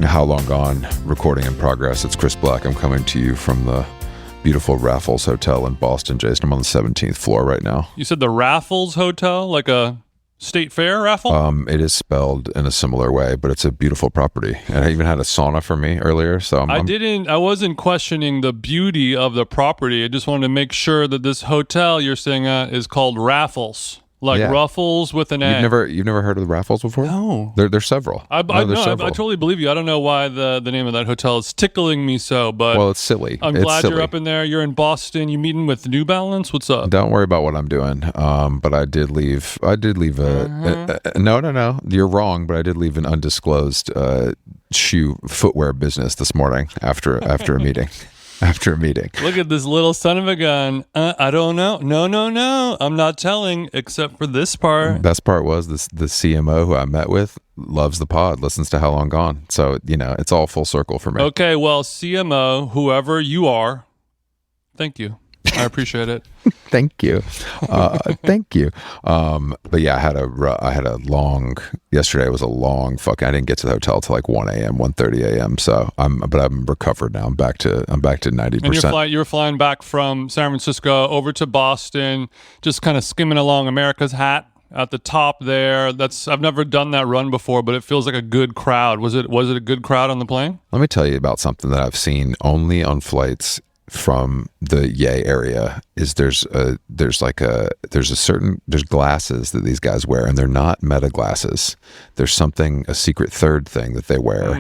How Long Gone, recording in progress. It's Chris Black. I'm coming to you from the beautiful Raffles Hotel in Boston, Jason. I'm on the 17th floor right now. You said the Raffles Hotel, like a state fair raffle? It is spelled in a similar way, but it's a beautiful property. And I even had a sauna for me earlier. So I wasn't questioning the beauty of the property. I just wanted to make sure that this hotel you're staying at is called Raffles. Like Ruffles with an A. You've never heard of the Raffles before? No. There's several. I totally believe you. I don't know why the name of that hotel is tickling me so, but well, it's silly. I'm glad you're up in there. You're in Boston. You meeting with New Balance? What's up? Don't worry about what I'm doing. But I did leave no. You're wrong, but I did leave an undisclosed footwear business this morning after a meeting. After a meeting. Look at this little son of a gun. I don't know. No. I'm not telling, except for this part. Best part was the CMO who I met with loves the pod, listens to How Long Gone. So, it's all full circle for me. Okay, well, CMO, whoever you are, thank you. I appreciate it. Thank you. Thank you. But yeah, yesterday was a long I didn't get to the hotel till like 1 a.m., 1:30 a.m. So I'm recovered now. I'm back to 90%. And you're flying back from San Francisco over to Boston, just kind of skimming along America's Hat at the top there. I've never done that run before, but it feels like a good crowd. Was it a good crowd on the plane? Let me tell you about something that I've seen only on flights from the Yay area. Is there's glasses that these guys wear, and they're not meta glasses. There's a secret third thing that they wear,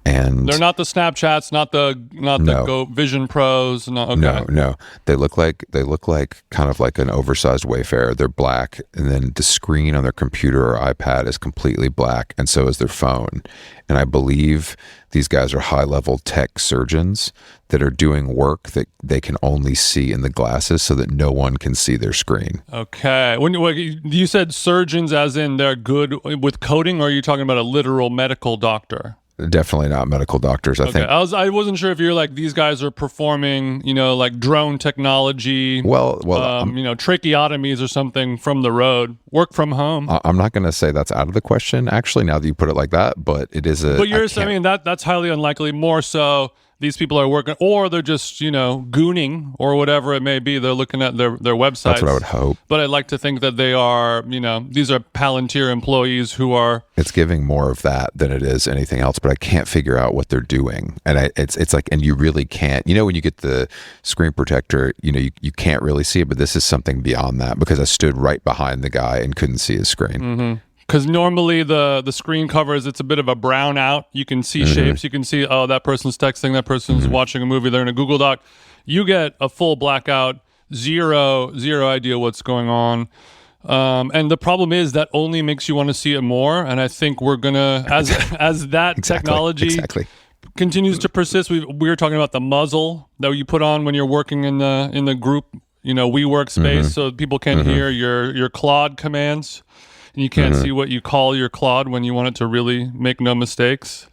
and they're not the Snapchats, not the Go Vision Pros. No, okay. No. They look like kind of like an oversized Wayfarer. They're black, and then the screen on their computer or iPad is completely black, and so is their phone. And I believe these guys are high-level tech surgeons that are doing work that they can only see in the glasses so that no one can see their screen. Okay. When you said surgeons as in they're good with coding, or are you talking about a literal medical doctor? Definitely not medical doctors, I think. I wasn't sure if you're like, these guys are performing, like drone technology, tracheotomies or something from the road, work from home. I'm not going to say that's out of the question, actually, now that you put it like that, but it is But you're saying that's highly unlikely. More so, these people are working, or they're just, gooning or whatever it may be. They're looking at their websites. That's what I would hope. But I'd like to think that they are, these are Palantir employees who are... It's giving more of that than it is anything else, but I can't figure out what they're doing. And it's like, and you really can't, when you get the screen protector, you can't really see it, but this is something beyond that, because I stood right behind the guy and couldn't see his screen. Mm-hmm. Because normally the screen covers, it's a bit of a brown out. You can see shapes. You can see, that person's texting, that person's watching a movie. They're in a Google Doc. You get a full blackout, zero idea what's going on. And the problem is that only makes you want to see it more. And I think we're going to, as that technology continues to persist, we were talking about the muzzle that you put on when you're working in the group, WeWork space, so people can hear your Claude commands. And you can't see what you call your Claude when you want it to really make no mistakes.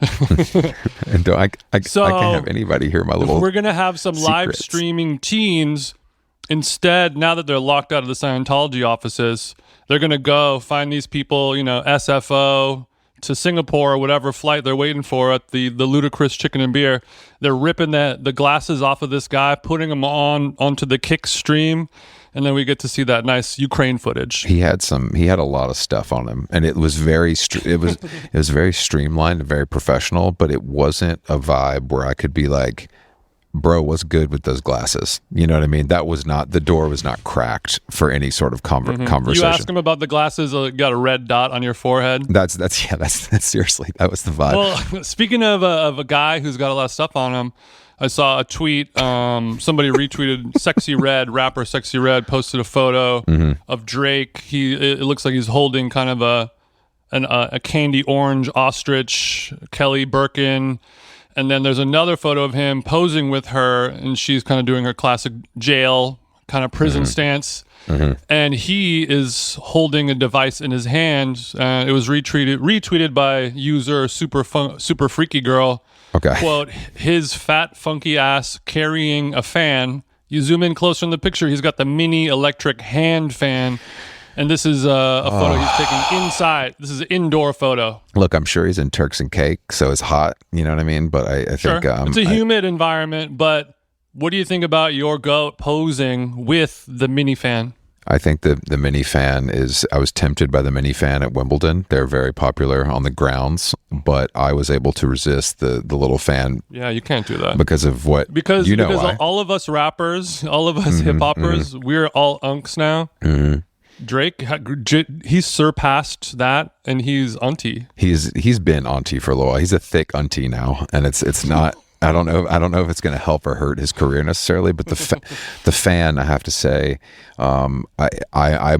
And I can't have anybody hear my little We're going to have some secrets. live streaming teens. Instead, now that they're locked out of the Scientology offices, they're going to go find these people, SFO to Singapore or whatever flight they're waiting for at the ludicrous chicken and beer. They're ripping the glasses off of this guy, putting them onto the kick stream. And then we get to see that nice Ukraine footage. He had a lot of stuff on him, and it was very very streamlined and very professional, but it wasn't a vibe where I could be like, bro, what's good with those glasses? You know what I mean? The door was not cracked for any sort of conversation. You ask him about the glasses, you got a red dot on your forehead. That's seriously, that was the vibe. Well, speaking of a guy who's got a lot of stuff on him, I saw a tweet, somebody retweeted rapper Sexy Red posted a photo of Drake. It looks like he's holding kind of a candy orange ostrich, Kelly Birkin. And then there's another photo of him posing with her, and she's kind of doing her classic jail kind of prison stance. And he is holding a device in his hand. It was retweeted by user super freaky girl. Okay. Quote, his fat funky ass carrying a fan. You zoom in closer in the picture, he's got the mini electric hand fan. And this is a photo he's taking inside. This is an indoor photo. Look, I'm sure he's in Turks and Cake, so it's hot. You know what I mean? But I Sure. think it's a humid environment. But what do you think about your goat posing with the minifan? I think the minifan is. I was tempted by the minifan at Wimbledon. They're very popular on the grounds, but I was able to resist the little fan. Yeah, you can't do that because of what because you know. Because all of us rappers, all of us hip hoppers, we're all unks now. Drake, he's surpassed that, and he's auntie. He's been auntie for a little while. He's a thick auntie now, and it's not. I don't know if it's going to help or hurt his career necessarily, but the fan, I have to say, I'm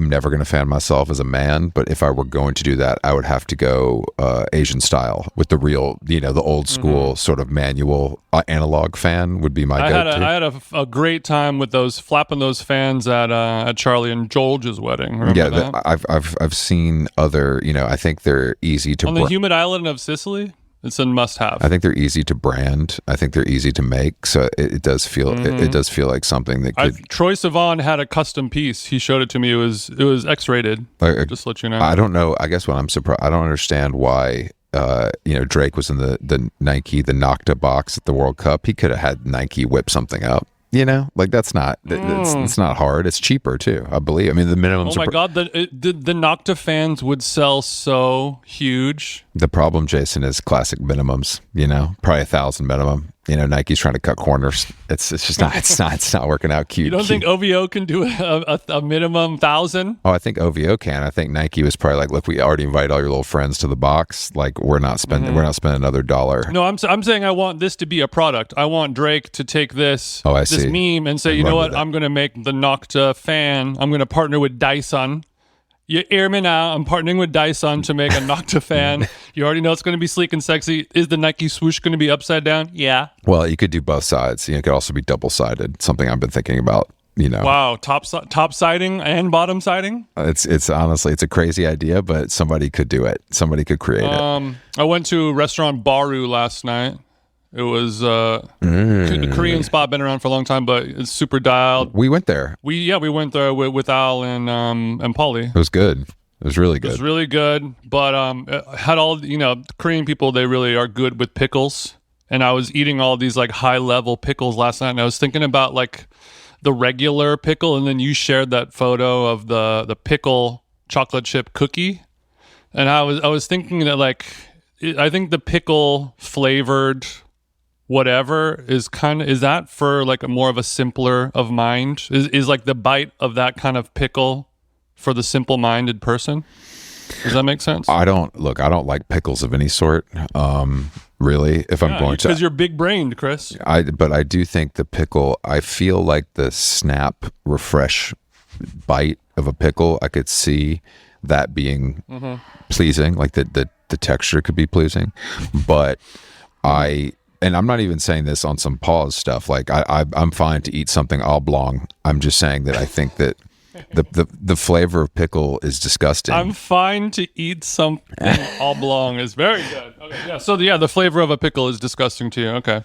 never going to fan myself as a man, but if I were going to do that, I would have to go Asian style with the real, the old school sort of manual analog fan would be my go-to. I had a great time with flapping those fans at Charlie and George's wedding. Remember that? I've seen other, I think they're easy to on the humid island of Sicily. It's a must-have. I think they're easy to brand. I think they're easy to make. So it does feel it does feel like something that could. Troye Sivan had a custom piece. He showed it to me. It was X-rated. Just to let you know. I don't know. I guess what I'm surprised. I don't understand why. Drake was in the Nike the Nocta box at the World Cup. He could have had Nike whip something up. That's not it's not hard. It's cheaper too, I believe. I mean, the minimum. Oh my God, the Nocta fans would sell so huge. The problem, Jason, is classic minimums. Probably 1,000 minimum. Nike's trying to cut corners. It's just not. It's not working out cute. You don't think OVO can do a minimum 1,000? Oh, I think OVO can. I think Nike was probably like, look, we already invite all your little friends to the box. Like, we're not spending another $1. No, I'm saying I want this to be a product. I want Drake to take this meme and say, you know what? I'm going to make the Nocta fan. I'm going to partner with Dyson. You hear me now. I'm partnering with Dyson to make a Nocta fan. You already know it's going to be sleek and sexy. Is the Nike swoosh going to be upside down? Yeah. Well, you could do both sides. It could also be double-sided, something I've been thinking about. Wow, top siding and bottom siding? It's honestly, it's a crazy idea, but somebody could do it. Somebody could create it. I went to restaurant Baru last night. It was a Korean spot, been around for a long time, but it's super dialed. We went there. We went there with Al and Pauly. It was good. It was really good. It was really good, but it had all Korean people. They really are good with pickles, and I was eating all these like high level pickles last night, and I was thinking about like the regular pickle, and then you shared that photo of the pickle chocolate chip cookie, and I was thinking that I think the pickle flavored whatever is that for like more of a simpler of mind? Is like the bite of that kind of pickle for the simple-minded person? Does that make sense? I don't like pickles of any sort. Really, if I'm going to, because you're big-brained, Chris. But I do think the pickle. I feel like the snap, refresh bite of a pickle. I could see that being pleasing. Like the texture could be pleasing, but and I'm not even saying this on some pause stuff. Like I'm fine to eat something oblong. I'm just saying that I think that the flavor of pickle is disgusting. I'm fine to eat something oblong is very good. Okay, yeah. So the flavor of a pickle is disgusting to you. Okay,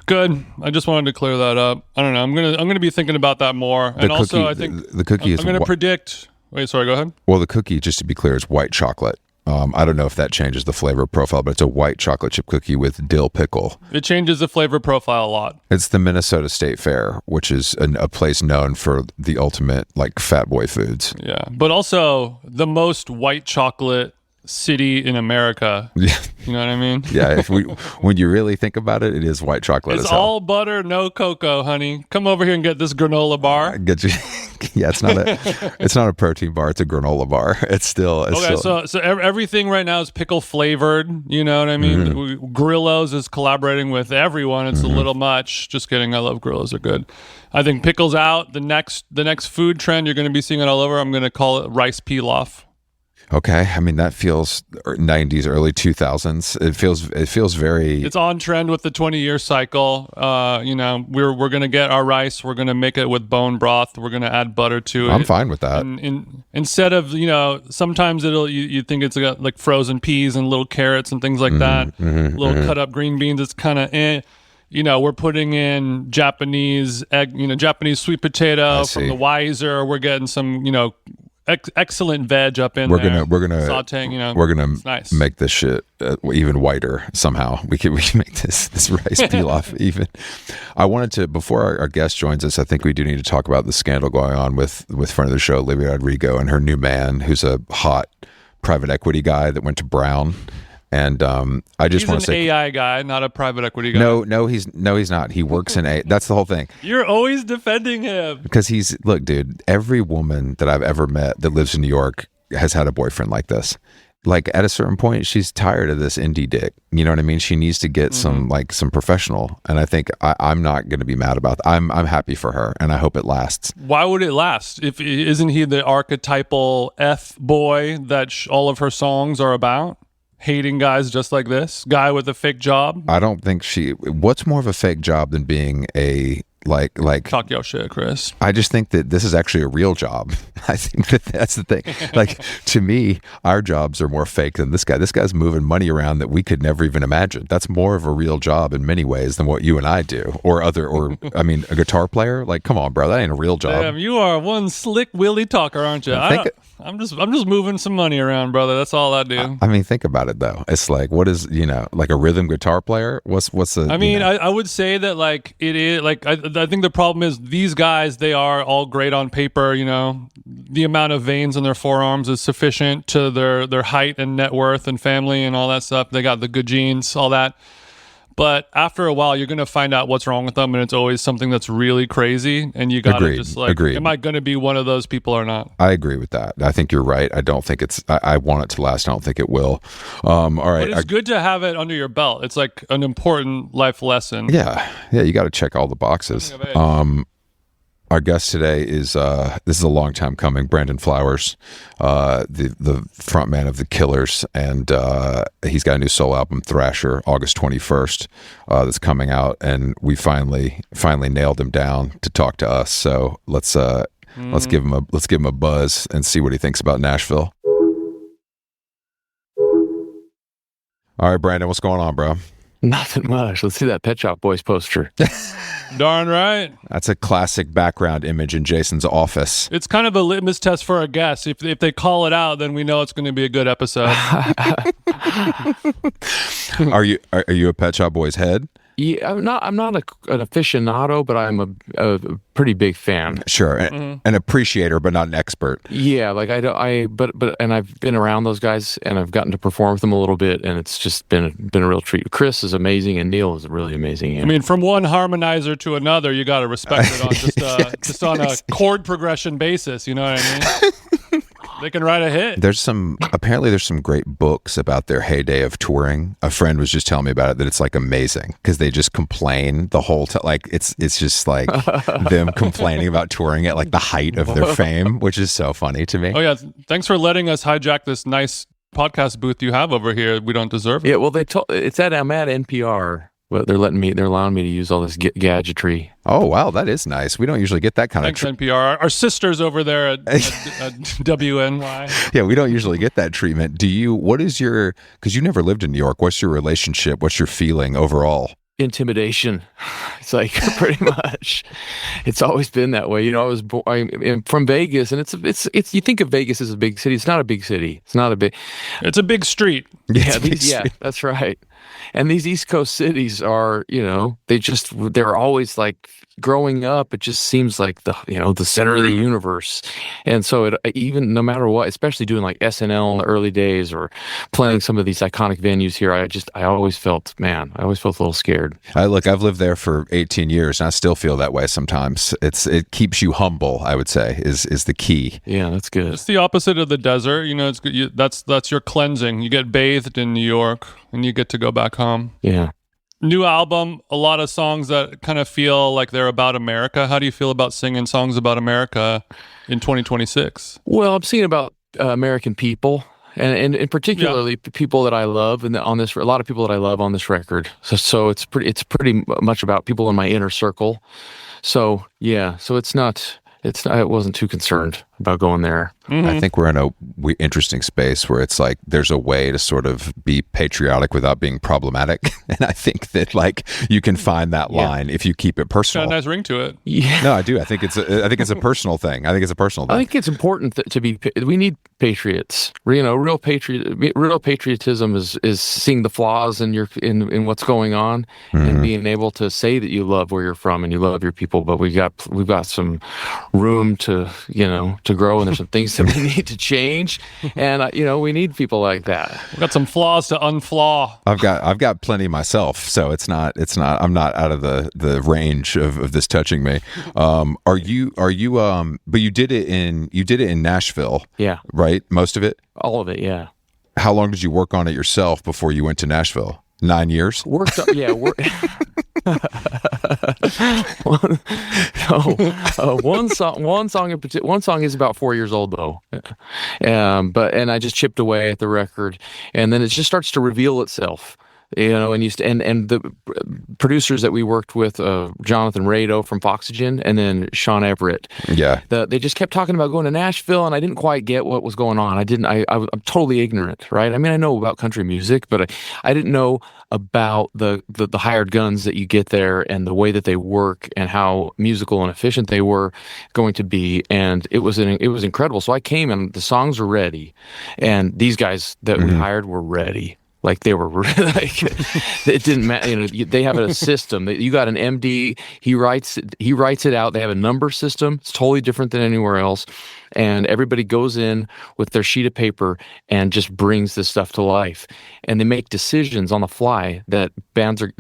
good. I just wanted to clear that up. I don't know. I'm gonna be thinking about that more. And also, I think the cookie is. I'm gonna predict. Wait, sorry. Go ahead. Well, the cookie, just to be clear, is white chocolate. I don't know if that changes the flavor profile, but it's a white chocolate chip cookie with dill pickle. It changes the flavor profile a lot. It's the Minnesota State Fair, which is a place known for the ultimate like fat boy foods. Yeah, but also the most white chocolate city in America. Yeah. You know what I mean? Yeah, when you really think about it, it is white chocolate. It's all butter, no cocoa, honey. Come over here and get this granola bar. Get you. Yeah, it's not a protein bar. It's a granola bar. It's still. So everything right now is pickle flavored. You know what I mean? Grillo's is collaborating with everyone. It's a little much. Just kidding. I love Grillo's. They're good. I think pickles out. The next food trend you're going to be seeing it all over. I'm going to call it rice pilaf. Okay, I mean that feels 90s, early 2000s. It feels very. It's on trend with the 20-year cycle. We're gonna get our rice. We're gonna make it with bone broth. We're gonna add butter to it. I'm fine with that. And instead of sometimes you think it's got like frozen peas and little carrots and things like that. Little cut up green beans. It's kind of we're putting in Japanese egg. Japanese sweet potato from the Weiser. We're getting some excellent veg up in We're there. gonna sauteing, you know. we're gonna It's nice. make this shit even whiter somehow. We can make this rice pilaf even. I wanted to, before our guest joins us, I think we do need to talk about the scandal going on with friend of the show, Olivia Rodrigo, and her new man, who's a hot private equity guy that went to Brown. And I just want to say, he's an AI guy, not a private equity guy. No, he's not. He works in a. That's the whole thing. You're always defending him because look, dude. Every woman that I've ever met that lives in New York has had a boyfriend like this. Like at a certain point, she's tired of this indie dick. You know what I mean? She needs to get some professional. And I think I'm not going to be mad about that. I'm happy for her, and I hope it lasts. Why would it last? If isn't he the archetypal F boy that all of her songs are about? Hating guys just like this guy with a fake job. I don't think what's more of a fake job than being a like talk your shit, Chris. I just think that this is actually a real job. I think that's the thing. Like, to me, our jobs are more fake than this guy. This guy's moving money around that we could never even imagine. That's more of a real job in many ways than what you and I do, or I mean, a guitar player. Like, come on, bro, that ain't a real job. Damn, you are one slick willy talker, aren't you? I'm just moving some money around, brother. That's all I do. I mean, think about it though. It's like, what is, like a rhythm guitar player? What's the? I mean, I would say that like it is like I think the problem is these guys, they are all great on paper. The amount of veins in their forearms is sufficient to their height and net worth and family and all that stuff. They got the good genes, all that. But after a while, you're going to find out what's wrong with them, and it's always something that's really crazy, and you got to just like, am I going to be one of those people or not? I agree with that. I think you're right. I don't think I want it to last. I don't think it will. All right. But it's good to have it under your belt. It's like an important life lesson. Yeah. Yeah, you got to check all the boxes. Our guest today is this is a long time coming. Brandon Flowers, the front man of the Killers, and he's got a new solo album, Thrasher, August 21st, that's coming out, and we finally nailed him down to talk to us. So let's give him a buzz and see what he thinks about Nashville. All right, Brandon, what's going on, bro? Nothing much. Let's see that Pet Shop Boys poster. Darn right. That's a classic background image in Jason's office. It's kind of a litmus test for a guest. If they call it out, then we know it's going to be a good episode. Are you a Pet Shop Boys head? Yeah, I'm not an aficionado, but I'm a pretty big fan. Sure, an appreciator, but not an expert. Yeah, like and I've been around those guys, and I've gotten to perform with them a little bit, and it's just been a real treat. Chris is amazing, and Neil is really amazing. Yeah. I mean, from one harmonizer to another, you got to respect it on just on a chord progression basis. You know what I mean? They can write a hit. Apparently there's some great books about their heyday of touring. A friend was just telling me about it, that it's like amazing because they just complain the whole time. Like it's just like them complaining about touring at like the height of their fame, which is so funny to me. Oh yeah, thanks for letting us hijack this nice podcast booth you have over here. We don't deserve it. Yeah, well, I'm at NPR. Well, they're allowing me to use all this gadgetry. Oh wow, that is nice. We don't usually get that kind of. Thanks, NPR. Our sisters over there at WNY. Yeah, we don't usually get that treatment. Because you never lived in New York. What's your relationship? What's your feeling overall? Intimidation. It's like pretty much. It's always been that way. I'm from Vegas, and it's. You think of Vegas as a big city. It's not a big city. It's not a big. It's a big street. Yeah, that's right. And these East Coast cities are, they're always like, growing up, it just seems like the center of the universe. And so even no matter what, especially doing like SNL in the early days or playing some of these iconic venues here, I always felt a little scared. I've lived there for 18 years and I still feel that way sometimes. It keeps you humble, I would say, is the key. Yeah, that's good. It's the opposite of the desert. It's good. That's your cleansing. You get bathed in New York and you get to go back home. Yeah. New album, a lot of songs that kind of feel like they're about America. How do you feel about singing songs about America in 2026? Well, I'm singing about American people, and particularly people that I love, and a lot of people that I love on this record. So it's pretty much about people in my inner circle. So yeah, so I wasn't too concerned about going there. I think we're in a interesting space where it's like there's a way to sort of be patriotic without being problematic, and I think that like you can find that line if you keep it personal. Got a nice ring to it. Yeah. No, I do. I think it's a personal thing. I think it's important to be. We need patriots. Real patriotism is seeing the flaws in in what's going on and being able to say that you love where you're from and you love your people. But we've got some room to grow, and there's some things that we need to change, and we need people like that. We've got some flaws to unflaw. I've got plenty myself, so it's not I'm not out of the range of this touching me. Are you but you did it in Nashville. Yeah. Right? Most of it? All of it, yeah. How long did you work on it yourself before you went to Nashville? 9 years? One song is about 4 years old though, and I just chipped away at the record, and then it just starts to reveal itself. And the producers that we worked with, Jonathan Rado from Foxygen, and then Sean Everett. Yeah, they just kept talking about going to Nashville, and I didn't quite get what was going on. I'm totally ignorant, right? I mean, I know about country music, but I didn't know about the hired guns that you get there and the way that they work and how musical and efficient they were going to be. And it was incredible. So I came and the songs were ready, and these guys that we hired were ready. Like they were like, it didn't matter. They have a system. You got an MD. He writes it out. They have a number system. It's totally different than anywhere else. And everybody goes in with their sheet of paper and just brings this stuff to life. And they make decisions on the fly that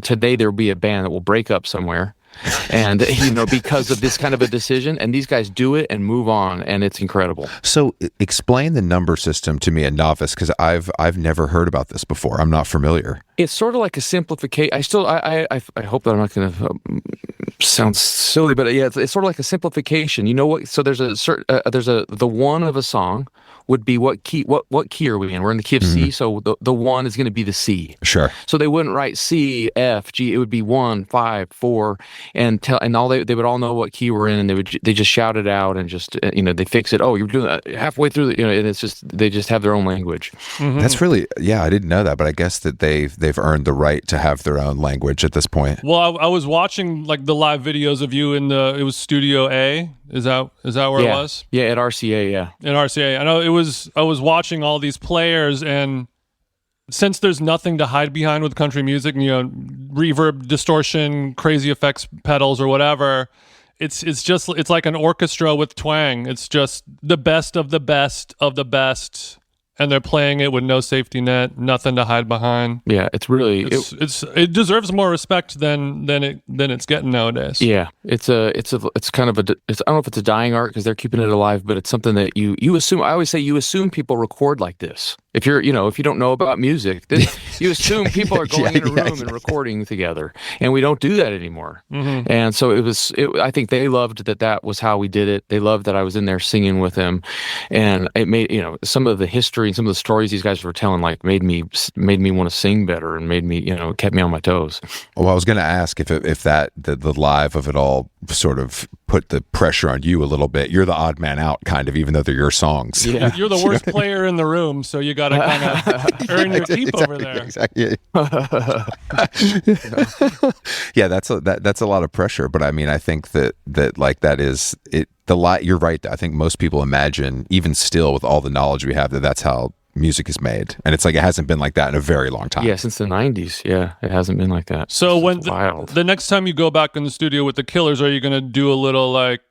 today there'll be a band that will break up somewhere. And because of this kind of a decision, and these guys do it and move on, and it's incredible. So explain the number system to me, a novice, because I've never heard about this before. I'm not familiar. It's sort of like a simplification. I hope that I'm not going to sound silly, but yeah, it's sort of like a simplification. You know what? So there's the one of a song would be what key are we in? We're in the key of C, so the one is going to be the C. Sure. So they wouldn't write C, F, G. It would be 1, 5, 4, and they would all know what key we're in, and they just shout it out and just they fix it. Oh, you're doing that halfway through and it's just they just have their own language. Mm-hmm. That's really I didn't know that, but I guess that they've earned the right to have their own language at this point. Well, I was watching like the live videos of you in it was Studio A. Is that where it was? Yeah, at RCA. Yeah, at RCA. I know it was. I was watching all these players, and since there's nothing to hide behind with country music, reverb, distortion, crazy effects pedals or whatever, it's like an orchestra with twang. It's just the best of the best of the best. And they're playing it with no safety net, nothing to hide behind. Yeah, it's really it deserves more respect than it's getting nowadays. Yeah, it's kind of I don't know if it's a dying art because they're keeping it alive, but it's something that you assume. I always say you assume people record like this. If you're if you don't know about music, you assume people are going in a room and recording together, and we don't do that anymore. Mm-hmm. And so I think they loved that was how we did it. They loved that I was in there singing with them, and it made some of the history and some of the stories these guys were telling made me want to sing better and made me kept me on my toes. Well, I was going to ask if the live of it all sort of put the pressure on you a little bit. You're the odd man out, kind of, even though they're your songs. Yeah. You're the worst player in the room, so you got to kind of earn your keep over there. Exactly. Yeah, that's a lot of pressure. But I mean, I think that that is it. You're right. I think most people imagine, even still with all the knowledge we have, that's how music is made, and it's like it hasn't been like that in a very long time. Yeah, since the 90s. Yeah, it hasn't been like that. So when the next time you go back in the studio with the Killers, are you going to do a little like,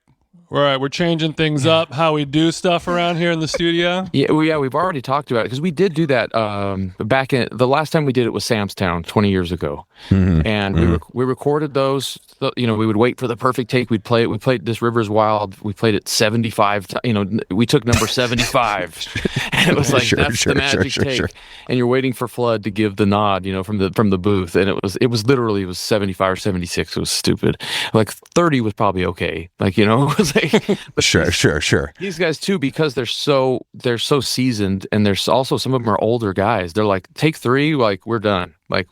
all right, we're changing things up, how we do stuff around here in the studio? Yeah, we've already talked about it because we did do that back in the last time we did it was Sam's Town 20 years ago, and we recorded those. We would wait for the perfect take. We'd play it. We played This River's Wild. We played it 75. We took number 75, and it was like that's the magic take. And you're waiting for Flood to give the nod, from the booth, and it was literally 75 or 76. It was stupid. Like 30 was probably okay. It was. Sure. These guys too, because they're so seasoned, and there's also some of them are older guys. They're like, take 3, like we're done. Like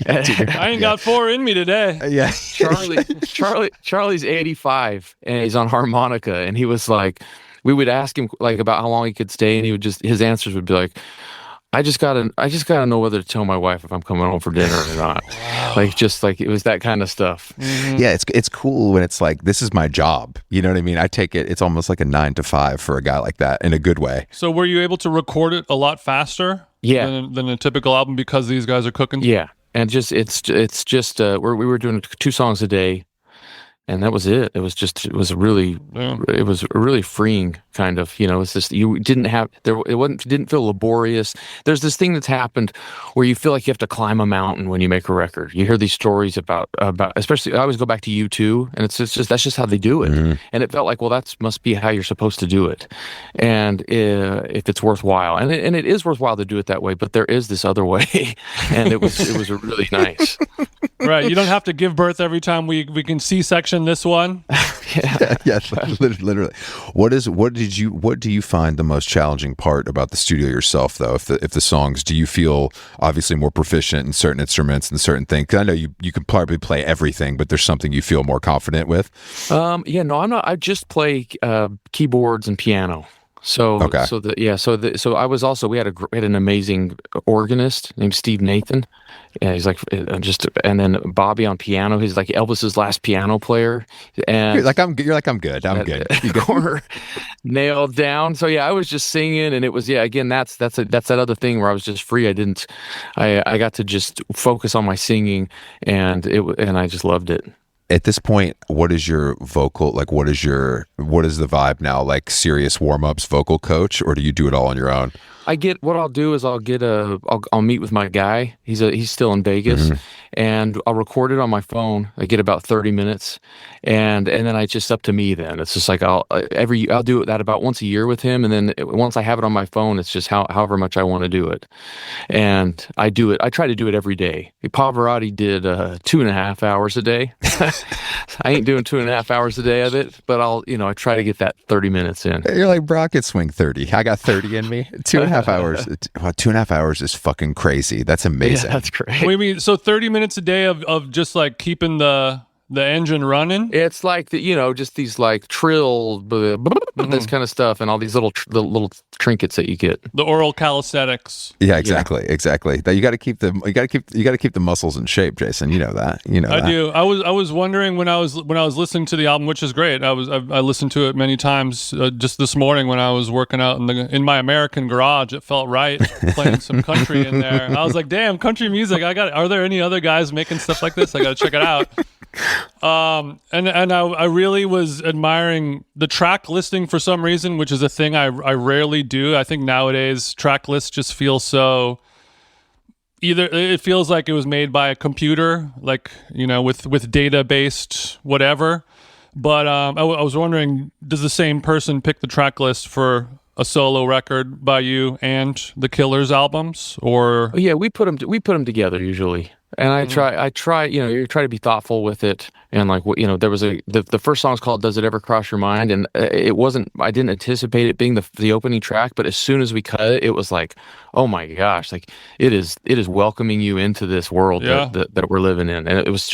I ain't got 4 in me today. Yeah. Charlie's 85 and he's on harmonica, and he was like, we would ask him like about how long he could stay, and he would his answers would be like, I just gotta know whether to tell my wife if I'm coming home for dinner or not. Wow. Like it was that kind of stuff. Mm-hmm. Yeah, it's cool when it's like, this is my job. You know what I mean? I take it. It's almost like a 9 to 5 for a guy like that in a good way. So were you able to record it a lot faster? Yeah. Than a typical album because these guys are cooking? Yeah, and it's just we were doing 2 songs a day. And that was it. It was a really freeing kind of, it's just, you didn't have, didn't feel laborious. There's this thing that's happened where you feel like you have to climb a mountain when you make a record. You hear these stories about, especially, I always go back to U2, and it's just, that's just how they do it. Mm-hmm. And it felt like, well, that must be how you're supposed to do it. And if it's worthwhile, and it is worthwhile to do it that way, but there is this other way. And it was really nice. Right. You don't have to give birth every time we can C-section this one. Yeah, literally. What do you find the most challenging part about the studio yourself, though? If the songs, do you feel obviously more proficient in certain instruments and certain things? 'Cause I know you can probably play everything, but there's something you feel more confident with. Yeah, no, I'm not. I just play keyboards and piano. So okay. So I was also, we had an amazing organist named Steve Nathan. Yeah, he's like and then Bobby on piano. He's like Elvis's last piano player. And you're like I'm good. Corner nailed down. So yeah, I was just singing, and it was, again, that's that other thing where I was just free. I got to just focus on my singing, and I just loved it. At this point, what is your vocal, like, what is the vibe now? Like, serious warm-ups, vocal coach, or do you do it all on your own? What I'll do is I'll meet with my guy. He's still in Vegas, mm-hmm. and I'll record it on my phone. I get about 30 minutes, and then it's just up to me. Then it's just like I'll do that about once a year with him, and then once I have it on my phone, it's just however much I want to do it, and I do it. I try to do it every day. Pavarotti did 2.5 hours a day. I ain't doing 2.5 hours a day of it, but I try to get that 30 minutes in. You're like, bro, I could swing 30. I got 30 in me. 2.5 hours. Wow, 2.5 hours is fucking crazy. That's amazing. Yeah, that's great. What do you mean? So 30 minutes a day of just like keeping the engine running? It's like just these like trill, mm-hmm. this kind of stuff, and all these little trinkets that you get. The oral calisthenics. Yeah, exactly. That you got to keep the muscles in shape, Jason. You know that. I do. I was wondering when I was listening to the album, which is great. I listened to it many times. Just this morning when I was working out in my American garage, it felt right playing some country in there. I was like, damn, country music. Are there any other guys making stuff like this? I got to check it out. And I really was admiring the track listing for some reason, which is a thing I rarely do. I think nowadays track lists just feel so, either it feels like it was made by a computer, like, with data based whatever. But I was wondering, does the same person pick the track list for a solo record by you and the Killers albums, or? Yeah, we put them together usually. And I try, you try to be thoughtful with it. And like, there was the first song's called "Does It Ever Cross Your Mind?" And I didn't anticipate it being the opening track, but as soon as we cut it, it was like, oh my gosh, like it is welcoming you into this world that we're living in. And it was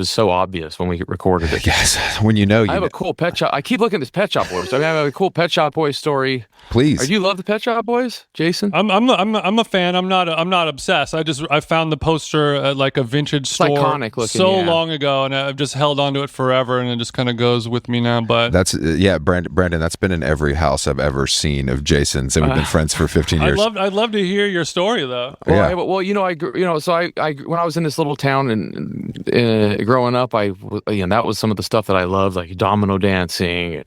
so obvious when we recorded it. Yes, when I have a cool Pet Shop. I keep looking at this Pet Shop Boys. I have a cool Pet Shop Boys story. Please. Do you love the Pet Shop Boys, Jason? I'm a fan. I'm not obsessed. I found the poster at like a vintage store iconic looking, long ago, and I've just held onto it forever, and it just kind of goes with me now. But that's Brandon, that's been in every house I've ever seen of Jason's, and we've been friends for 15 years. I'd love to hear your story though. So I when I was in this little town and growing up, that was some of the stuff that I loved, like domino dancing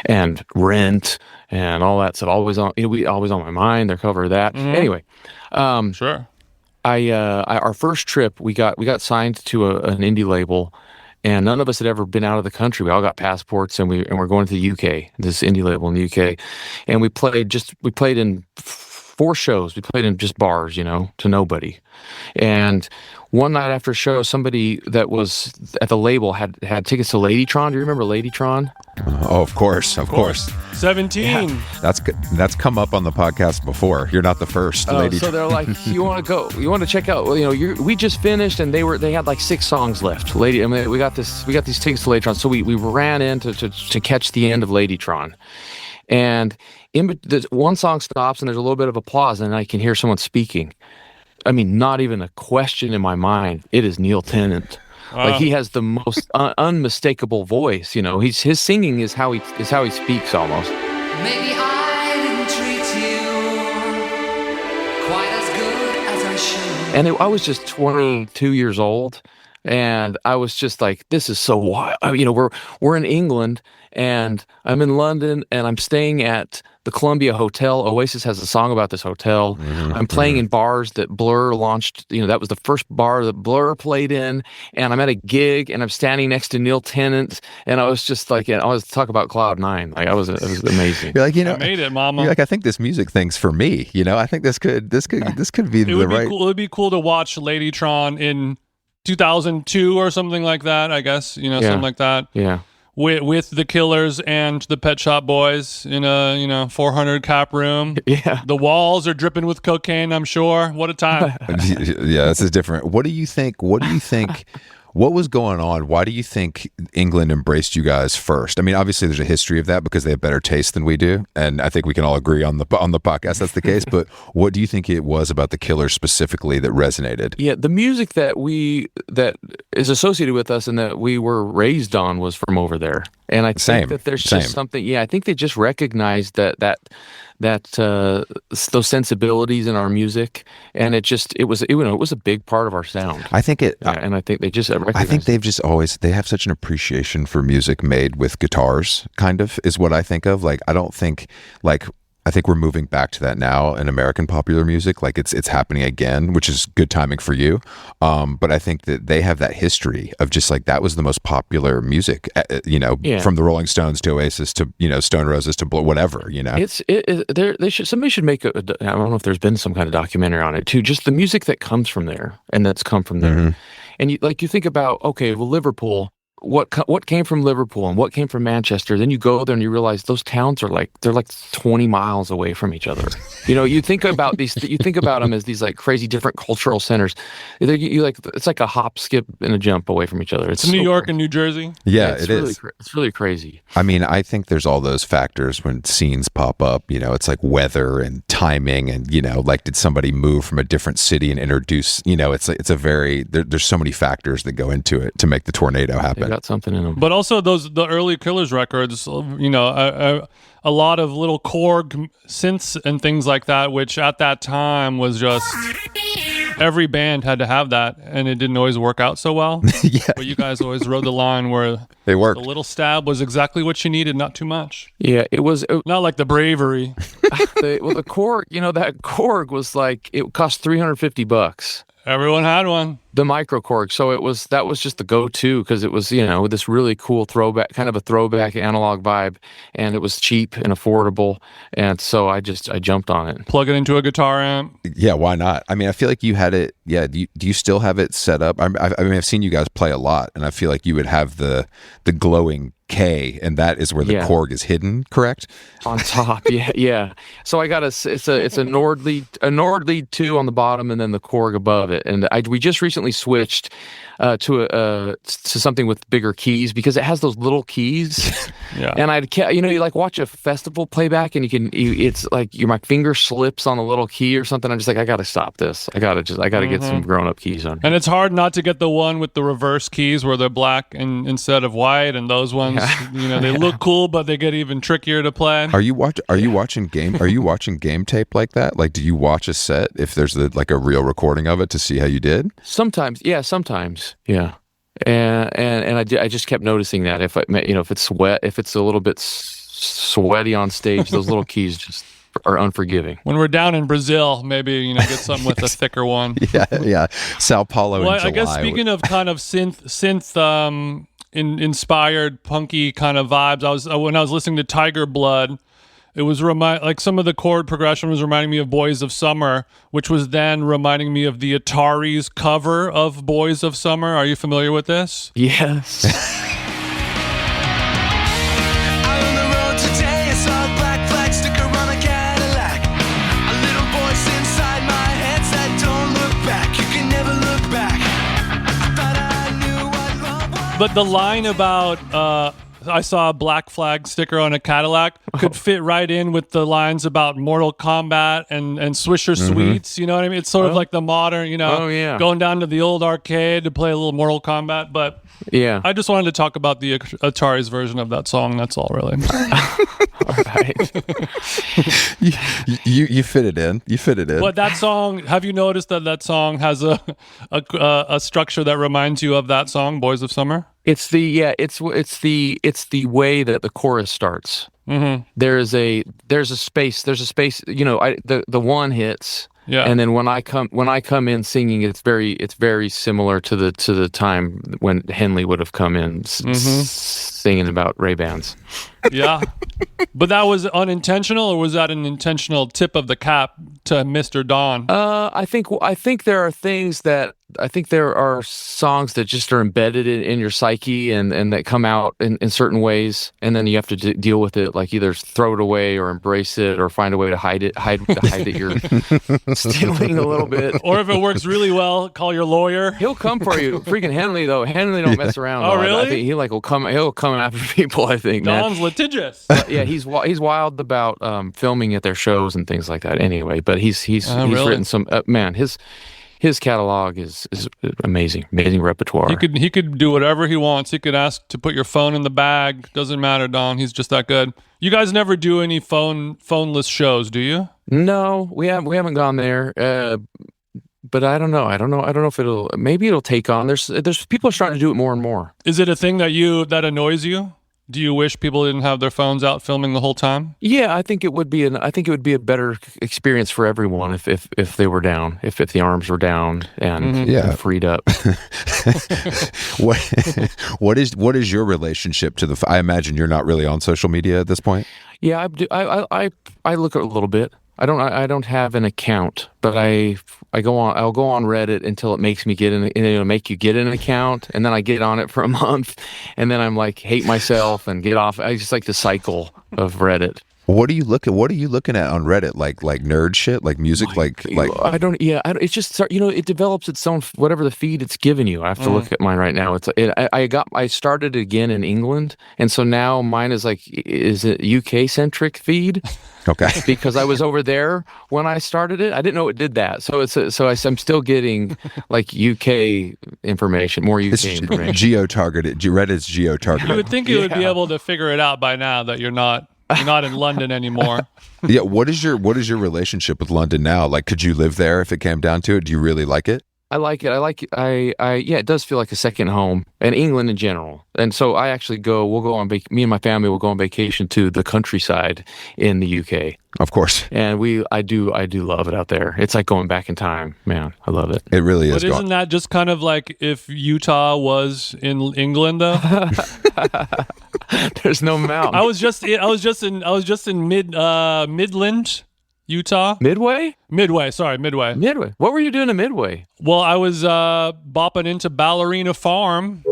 and Rent and all that stuff. Always on my mind. Their cover of that. Mm-hmm. Anyway, sure. Our first trip, we got signed to an indie label, and none of us had ever been out of the country. We all got passports, and we're going to the UK, this indie label in the UK, and we played in 4 shows. We played in just bars, to nobody. And one night after a show, somebody that was at the label had tickets to Ladytron. Do you remember Ladytron? Oh, of course. 17. Yeah. That's come up on the podcast before. You're not the first lady. So they're like, you want to go? You want to check out? We just finished, and they had like 6 songs left. We got these tickets to Ladytron, so we ran in to catch the end of Ladytron, and one song stops, and there's a little bit of applause, and I can hear someone speaking. I mean, not even a question in my mind. It is Neil Tennant. Like, he has the most unmistakable voice. His singing is how he speaks almost. Maybe I didn't treat you quite as good as I should. And I was just 22 years old, and I was just like, this is so wild. We're in England, and I'm in London, and I'm staying at the Columbia Hotel. Oasis has a song about this hotel. I'm playing in bars that Blur launched. That was the first bar that Blur played in. And I'm at a gig, and I'm standing next to Neil Tennant. And I was just like, I was talking about Cloud 9. Like, it was amazing. You're like, I made it, Mama. You're like, I think this music thing's for me. I think this could be the right. Cool. It would be cool to watch Ladytron in 2002 or something like that. I guess something like that. Yeah. With the Killers and the Pet Shop Boys in a 400 cap room. Yeah. The walls are dripping with cocaine, I'm sure. What a time. Yeah, this is different. What do you think? What was going on? Why do you think England embraced you guys first? I mean, obviously there's a history of that because they have better taste than we do, and I think we can all agree on the podcast that's the case. But what do you think it was about the Killers specifically that resonated? Yeah, the music that is associated with us and that we were raised on was from over there, and I think that there's just something. Yeah, I think they just recognized that those sensibilities in our music, and it was a big part of our sound. I think and I think they just recognized. I think they have such an appreciation for music made with guitars, kind of, is what I think of. Like, I think we're moving back to that now in American popular music. Like, it's happening again, which is good timing for you. But I think that they have that history of just like, that was the most popular music, from the Rolling Stones to Oasis to, Stone Roses to whatever, Somebody should make I don't know if there's been some kind of documentary on it too, just the music that comes from there and that's come from there. Mm-hmm. And you think about, okay, well, Liverpool, what came from Liverpool and what came from Manchester? Then you go there and you realize those towns are like 20 miles away from each other. You think about them as these like crazy different cultural centers. It's like a hop, skip, and a jump away from each other. It's New York and New Jersey. Yeah, it is. It's really crazy. I mean, I think there's all those factors when scenes pop up. It's like weather and timing, and like, did somebody move from a different city and introduce? It's a very there's so many factors that go into it to make the tornado happen. Got something in them. But also the early Killers records, a lot of little Korg synths and things like that, which at that time was just every band had to have that, and it didn't always work out so well. Yeah. But you guys always rode the line where they worked. The little stab was exactly what you needed, not too much. Yeah, it was not like the Bravery. The Korg, that Korg was like, it cost $350. Everyone had one. The micro Korg. So that was just the go-to because it was, this really cool throwback analog vibe, and it was cheap and affordable. And so I jumped on it. Plug it into a guitar amp. Yeah, why not? I mean, I feel like you had it. Yeah. Do you still have it set up? I mean, I've seen you guys play a lot, and I feel like you would have the glowing K, and that is where the Korg is hidden, correct? On top, yeah. So I got it's a Nord lead 2 on the bottom, and then the Korg above it. And we just recently switched to something with bigger keys because it has those little keys. Yeah. And you like watch a festival playback, and it's like my finger slips on a little key or something. I'm just like, I got to stop this. I got to get some grown up keys on. And it's hard not to get the one with the reverse keys where they're black and instead of white, and those ones. They look cool, but they get even trickier to play. Are you watching game tape like that? Like, do you watch a set if there's a real recording of it to see how you did? Sometimes, yeah. And I just kept noticing that if it's wet, if it's a little bit sweaty on stage, those little keys just are unforgiving. When we're down in Brazil, maybe get something with a thicker one. Yeah. Sao Paulo in July. I guess speaking of kind of synth inspired punky kind of vibes, when I was listening to Tiger Blood, It was like some of the chord progression was reminding me of Boys of Summer, which was then reminding me of the Atari's cover of Boys of Summer. Are you familiar with this? Yes. Out on the road today, I saw a black flag sticker on a Cadillac. A little voice inside my head said, "Don't look back, you can never look back." I thought I knew what love was. But the line about I saw a black flag sticker on a Cadillac could fit right in with the lines about Mortal Kombat and Swisher Sweets. You know what I mean? It's sort of like the modern, going down to the old arcade to play a little Mortal Kombat. But Yeah. I just wanted to talk about the Atari's version of that song. That's all, really. All right. You fit it in. You fit it in. But that song, have you noticed that song has a structure that reminds you of that song, Boys of Summer? It's the way that the chorus starts. Mm-hmm. There's a space. The one hits. Yeah. And then when I come in singing, it's very similar to the time when Henley would have come in singing about Ray-Bans. Yeah. But that was unintentional, or was that an intentional tip of the cap to Mr. Don? I think there are things that there are songs that just are embedded in your psyche and that come out in certain ways, and then you have to deal with it, like either throw it away or embrace it or find a way to hide that you're stealing a little bit. Or if it works really well, call your lawyer. He'll come for you. Freaking Henley though. Henley don't mess around. Oh, though. really? I think he'll come after people. I think, man. Don's litigious. Yeah, he's wild about filming at their shows and things like that. Anyway, but he's really? written some man. His catalog is amazing repertoire. He could do whatever he wants. He could ask to put your phone in the bag. Doesn't matter, Don. He's just that good. You guys never do any phoneless shows, do you? No, we haven't gone there. But I don't know. I don't know if it'll take on. There's people are starting to do it more and more. Is it a thing that annoys you? Do you wish people didn't have their phones out filming the whole time? Yeah, I think it would be a better experience for everyone if they were down, if the arms were down and freed up. What is your relationship to the? I imagine you're not really on social media at this point. Yeah, I look at a little bit. I don't have an account, but I'll go on Reddit until it makes me make you get an account, and then I get on it for a month, and then I'm like hate myself and get off. I just like the cycle of Reddit. What are you looking at on Reddit? Like nerd shit, like music, like I don't. Yeah, it's just it develops its own whatever the feed it's given you. I have to look at mine right now. I started again in England, and so now mine is it UK centric feed. Okay. Because I was over there when I started it. I didn't know it did that. So I'm still getting like UK information, more UK information. Geo-targeted. Reddit's geo-targeted. You would think you would be able to figure it out by now that you're not in London anymore. Yeah. What is your relationship with London now? Like, could you live there if it came down to it? Do you really like it? I like it. Yeah, it does feel like a second home, and England in general. And so I actually me and my family will go on vacation to the countryside in the UK. Of course. And I do love it out there. It's like going back in time, man. I love it. It really is. But isn't that just kind of like if Utah was in England though? There's no mountain. I was just in Midland, Utah. Midway. Sorry, Midway. What were you doing in Midway? Well, I was bopping into Ballerina Farm.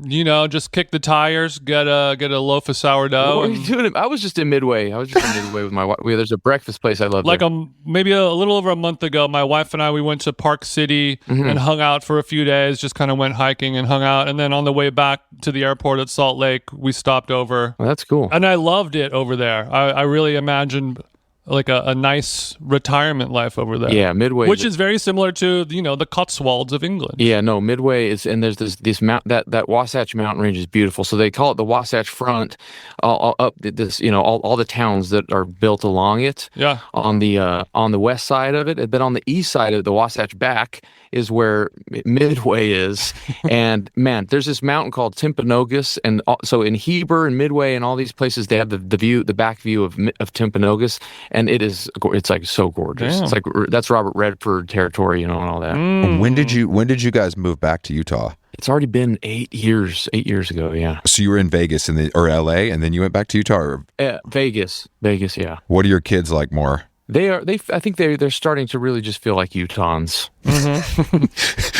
Just kick the tires, get a loaf of sourdough. What were you doing? I was just in Midway. With my wife. There's a breakfast place I love. Like maybe a little over a month ago, my wife and I, we went to Park City and hung out for a few days, just kind of went hiking and hung out. And then on the way back to the airport at Salt Lake, we stopped over. Well, that's cool. And I loved it over there. I really imagined like a nice retirement life over there. Yeah, Midway, which is very similar to the Cotswolds of England. Yeah, no, Midway is, and there's this mount that Wasatch Mountain range is beautiful. So they call it the Wasatch Front. All the towns that are built along it. Yeah. On the west side of it, but on the east side of the Wasatch Back is where Midway is. And man, there's this mountain called Timpanogos, and so in Heber and Midway and all these places, they have the back view of Timpanogos. and it's like so gorgeous. Damn. It's like that's Robert Redford territory, and all that. When did you guys move back to Utah? It's already been 8 years. 8 years ago, yeah. So you were in Vegas or LA, and then you went back to Utah. Or Vegas, yeah. what are your kids like more? I think they're starting to really just feel like Utahns.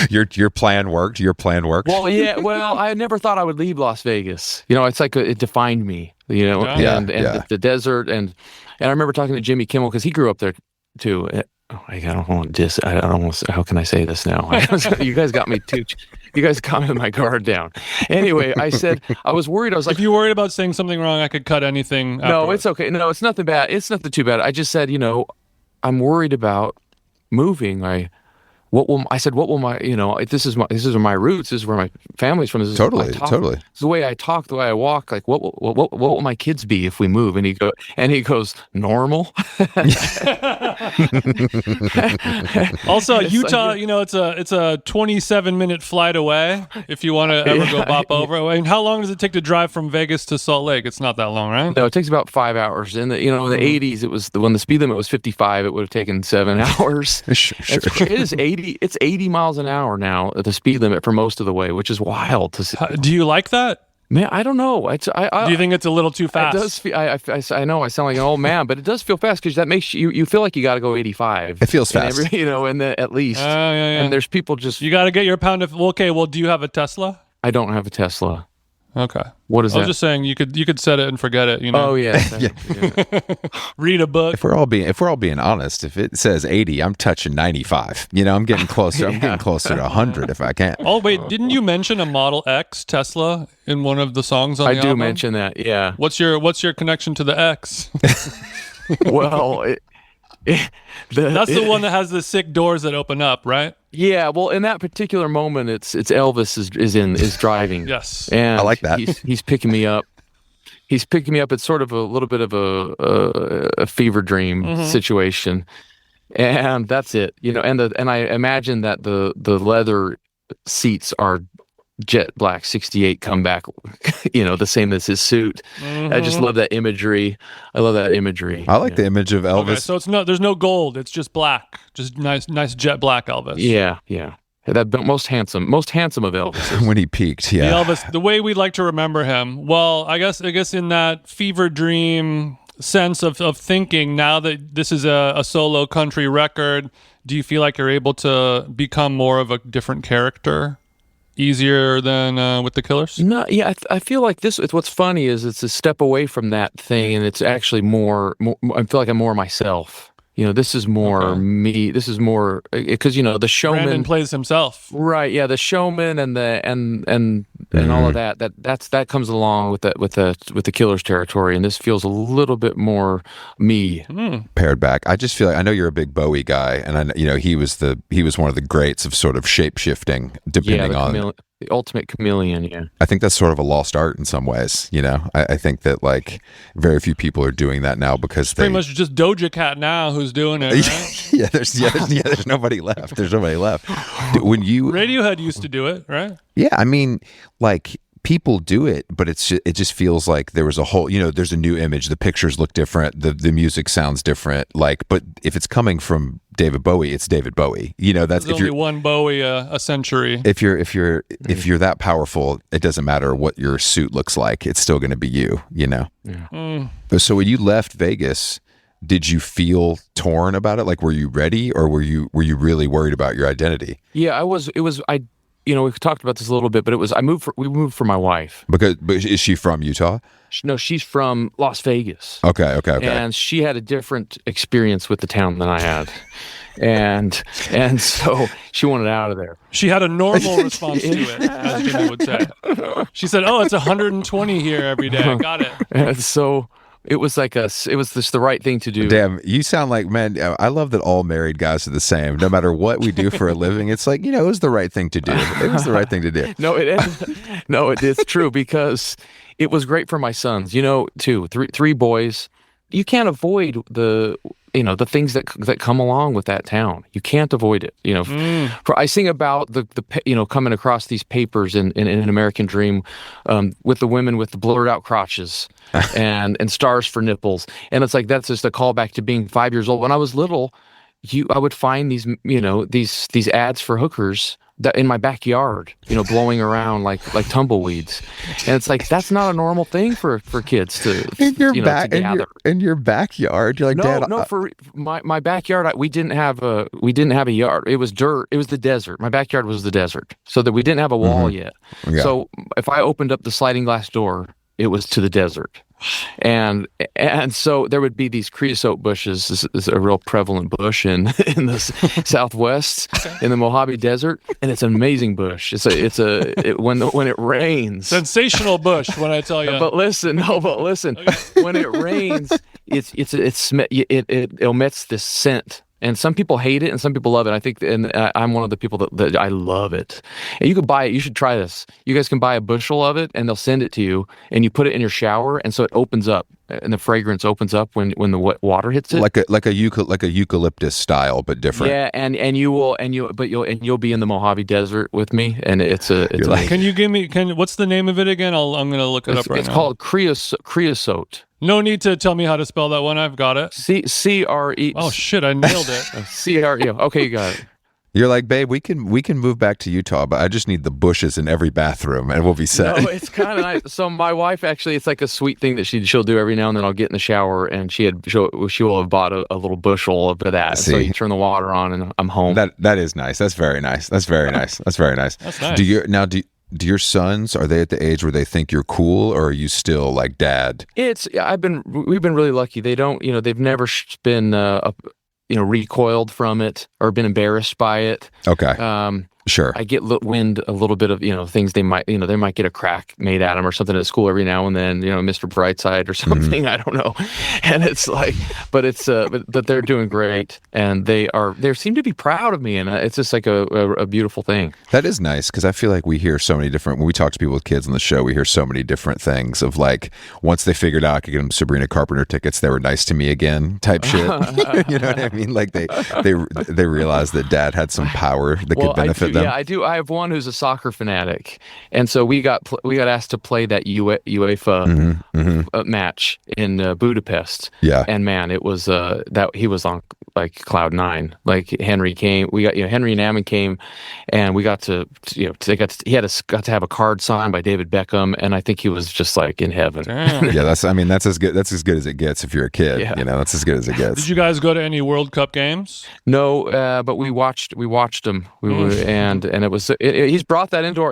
Your plan worked. Well, yeah. Well, I never thought I would leave Las Vegas. It's like it defined me. The desert, and I remember talking to Jimmy Kimmel because he grew up there too. I don't want this. I don't want. How can I say this now? You guys got me too. You guys got my guard down. Anyway, I said I was worried. I was like, if you worried about saying something wrong, I could cut anything. No, afterwards. it's okay. No, it's nothing bad. It's nothing too bad. I just said, I'm worried about moving. What will my, this is my roots. This is where my family's from. This is Totally. This is the way I talk, the way I walk. Like, what will my kids be if we move? And he goes, normal. Also, Utah, it's a 27-minute flight away. If you want to ever go bop over. I mean, how long does it take to drive from Vegas to Salt Lake? It's not that long, right? No, it takes about 5 hours. In the 80s, it was when the speed limit was 55. It would have taken 7 hours. Sure. It is 80. It's 80 miles an hour now at the speed limit for most of the way, which is wild to see. Do you like that? Man, I don't know. Do you think it's a little too fast? It does feel, I know I sound like an old man, but it does feel fast because that makes you feel like you got to go 85. It feels fast. At least. Yeah. And there's people just. You got to get your pound of. Okay, well, do you have a Tesla? I don't have a Tesla. Okay. What is that? I was just saying you could set it and forget it. Oh yeah. Read a book. If we're all being honest, if it says 80, I'm touching 95. I'm getting closer. I'm getting closer to 100 if I can. Oh wait, didn't you mention a Model X Tesla in one of the songs on the album? I do mention that. Yeah. What's your connection to the X? Well, that's the one that has the sick doors that open up, right? Yeah, well, in that particular moment, it's Elvis is driving. Yes, and I like that. He's picking me up. It's sort of a little bit of a fever dream situation, and that's it. And I imagine that the leather seats are jet black 68 comeback, the same as his suit. I just love that imagery. I love that imagery. I like the image of Elvis. Okay, so there's no gold. It's just black. Just nice jet black Elvis. Yeah. That most handsome of Elvis. When he peaked, yeah. The Elvis, the way we'd like to remember him. Well, I guess in that fever dream sense of thinking, now that this is a solo country record, do you feel like you're able to become more of a different character? Easier than with the Killers? No, yeah, I feel like this. What's funny is it's a step away from that thing, and it's actually more. I feel like I'm more myself. This is more me. This is more because the showman Brandon plays himself, right? Yeah, the showman and all of that comes along with the Killers territory, and this feels a little bit more me. Pared back. I just feel like I know you're a big Bowie guy, and he was one of the greats of sort of shape shifting, depending on. The ultimate chameleon, yeah. I think that's sort of a lost art in some ways, I think that like very few people are doing that now because pretty much just Doja Cat now who's doing it, right? There's nobody left. There's nobody left. When Radiohead used to do it, right? Yeah, I mean, like people do it, but it just feels like there was a whole, there's a new image. The pictures look different. The music sounds different. But if it's coming from David Bowie, it's David Bowie. That's There's only one Bowie a century. If you're that powerful, it doesn't matter what your suit looks like. It's still going to be you. Yeah. So when you left Vegas, did you feel torn about it? Like, were you ready, or were you really worried about your identity? Yeah, I was. It was. We've talked about this a little bit, but we moved for my wife. But is she from Utah? No, she's from Las Vegas. Okay. And she had a different experience with the town than I had. And so she wanted out of there. She had a normal response to it, as Jimmy would say. She said, "Oh, it's 120 here every day. Got it." And so it was just the right thing to do. Damn, you sound like, man, I love that all married guys are the same. No matter what we do for a living, it's like, it was the right thing to do. It was the right thing to do. No, it's true because it was great for my sons, too. Three boys. You can't avoid the things that come along with that town. You can't avoid it. I sing about the coming across these papers in an American Dream, with the women with the blurred out crotches and stars for nipples, and it's like that's just a callback to being 5 years old. When I was little, I would find these ads for hookers that in my backyard, blowing around like tumbleweeds, and it's like that's not a normal thing for kids to in your gather. In your backyard. You're like, Dad, no. For my backyard, we didn't have a yard. It was dirt. It was the desert. My backyard was the desert, so that we didn't have a wall yet. Yeah. So if I opened up the sliding glass door, it was to the desert. And so there would be these creosote bushes. This is a real prevalent bush in the Southwest, in the Mojave Desert, and it's an amazing bush. When it rains, sensational bush. When I tell you, but listen, okay. When it rains, it emits this scent. And some people hate it, and some people love it. I think, and I'm one of the people that I love it. And you could buy it. You should try this. You guys can buy a bushel of it, and they'll send it to you, and you put it in your shower, and so it opens up, and the fragrance opens up when the wet water hits it, like a eucalyptus style, but different. Yeah, and you'll be in the Mojave Desert with me, and it's like, can you give me what's the name of it again? I'm going to look it up right now. It's called creosote. No need to tell me how to spell that one. I've got it. C-R-E. Oh shit! I nailed it. C-R-E. Okay, you got it. You're like, babe, we can move back to Utah, but I just need the bushes in every bathroom, and we'll be set. No, it's kind of nice. So my wife actually, it's like a sweet thing that she'll do every now and then. I'll get in the shower, and she will have bought a little bushel of that. So you turn the water on, and I'm home. That is nice. That's very nice. That's very nice. That's very nice. That's nice. Do your sons, are they at the age where they think you're cool, or are you still like dad? We've been really lucky. They don't, they've never been, recoiled from it or been embarrassed by it. Okay. Sure. I get wind a little bit of, things they might get a crack made at them or something at school every now and then, Mr. Brightside or something. I don't know. And it's like, but they're doing great, and they seem to be proud of me. And it's just like a beautiful thing. That is nice, because I feel like we hear so many different, when we talk to people with kids on the show, we hear so many different things of like, once they figured out I could get them Sabrina Carpenter tickets, they were nice to me again type shit. You know what I mean? Like they realized that dad had some power that could benefit them. Yeah, I do. I have one who's a soccer fanatic, and so we got asked to play that UEFA match in Budapest. Yeah, and man, it was that he was on like cloud nine. Like Henry came, Henry and Ammon came, and we got to he got to have a card signed by David Beckham, and I think he was just like in heaven. Yeah, that's as good as it gets if you're a kid. Yeah. That's as good as it gets. Did you guys go to any World Cup games? No, but we watched them. We were and it was he's brought that into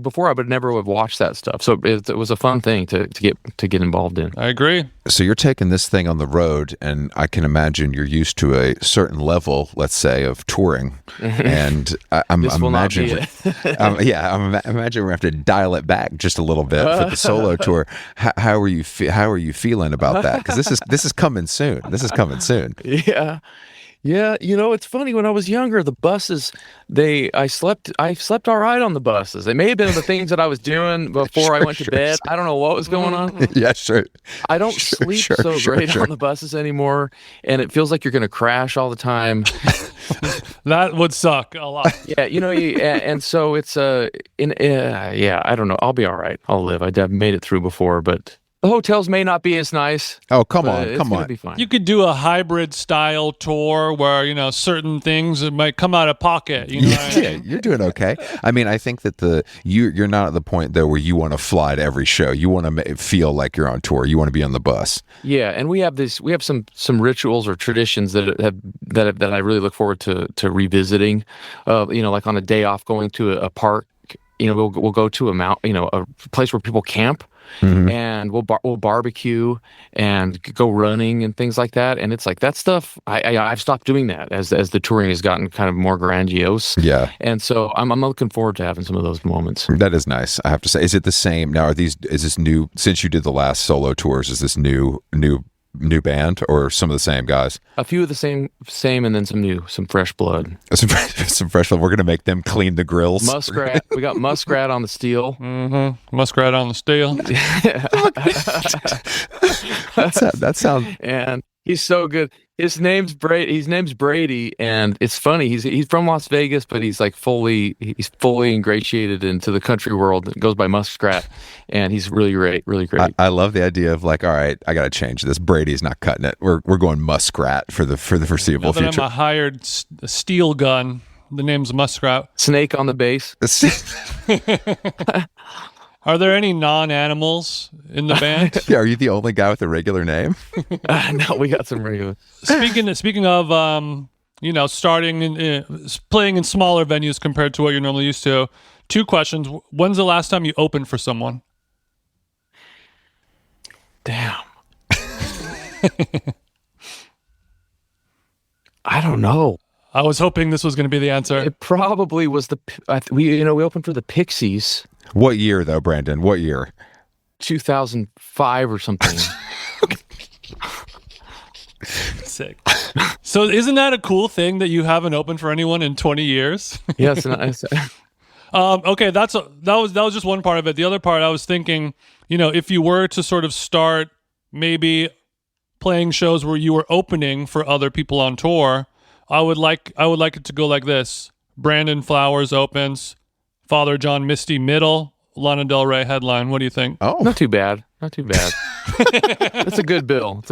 before I would never have watched that stuff. So it was a fun thing to get involved in. I agree. So you're taking this thing on the road, and I can imagine you're used to a certain level, let's say, of touring. And I'm imagining we're going to have to dial it back just a little bit for the solo tour. How are you feeling about that? Because this is coming soon. This is coming soon. Yeah. Yeah, it's funny. When I was younger, the buses, I slept all right on the buses. It may have been the things that I was doing before I went to bed. I don't know what was going on. Yeah, sure. I don't sleep so great on the buses anymore, and it feels like you're going to crash all the time. That would suck a lot. Yeah, and so it's I don't know. I'll be all right. I'll live. I've made it through before, but the hotels may not be as nice. Oh, come on. Be fine. You could do a hybrid style tour where, certain things might come out of pocket. You're doing okay. I mean, I think that you're not at the point though where you want to fly to every show. You want to feel like you're on tour. You want to be on the bus. Yeah, and we have some rituals or traditions that I really look forward to revisiting. Like on a day off, going to a park. We'll go to a place where people camp. Mm-hmm. And we'll barbecue and go running and things like that. And it's like that stuff. I've stopped doing that as the touring has gotten kind of more grandiose. Yeah. And so I'm looking forward to having some of those moments. That is nice. I have to say, is it the same now? Is this new since you did the last solo tours? Is this new band or some of the same guys? A few of the same, and then some fresh blood. Some fresh blood. We're gonna make them clean the grills. Muskrat. We got Muskrat on the steel. Mm-hmm. Muskrat on the steel. that sounds. And he's so good. His name's Brady. His name's Brady, and it's funny. He's from Las Vegas, but he's fully ingratiated into the country world. It goes by Muskrat, and he's really great, really great. I love the idea of like, all right, I got to change this. Brady's not cutting it. We're going Muskrat for the foreseeable Now that future. I'm a hired steel gun. The name's Muskrat. Snake on the bass. Are there any non-animals in the band? Yeah, are you the only guy with a regular name? No, we got some regular. Speaking of, starting in playing in smaller venues compared to what you're normally used to. 2 questions. When's the last time you opened for someone? Damn. I don't know. I was hoping this was going to be the answer. It probably was we opened for the Pixies. What year though, Brandon? What year? 2005 or something. Sick. So isn't that a cool thing that you haven't opened for anyone in 20 years? Yes. Okay, that was just one part of it. The other part, I was thinking, if you were to sort of start maybe playing shows where you were opening for other people on tour, I would like it to go like this: Brandon Flowers opens, Father John Misty middle, Lana Del Rey headline. What do you think? Oh, Not too bad. It's a good bill.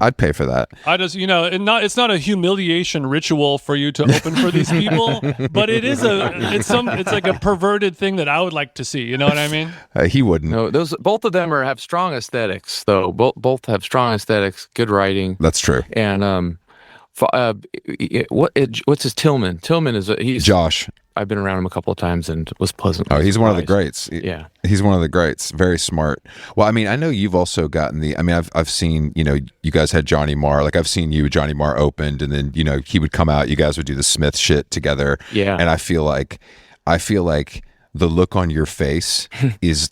I'd pay for that. I just, it's not a humiliation ritual for you to open for these people, but it's like a perverted thing that I would like to see. You know what I mean? He wouldn't. No, both of them have strong aesthetics, though. Both have strong aesthetics, good writing. That's true. And what's his Tillman? Tillman he's Josh. I've been around him a couple of times and was pleasant. Oh, he's one of the greats. Yeah, he's one of the greats. Very smart. Well, I mean, I know you've also gotten I've seen, you guys had Johnny Marr. Like I've seen you, Johnny Marr opened, and then he would come out. You guys would do the Smith shit together. Yeah, and I feel like the look on your face is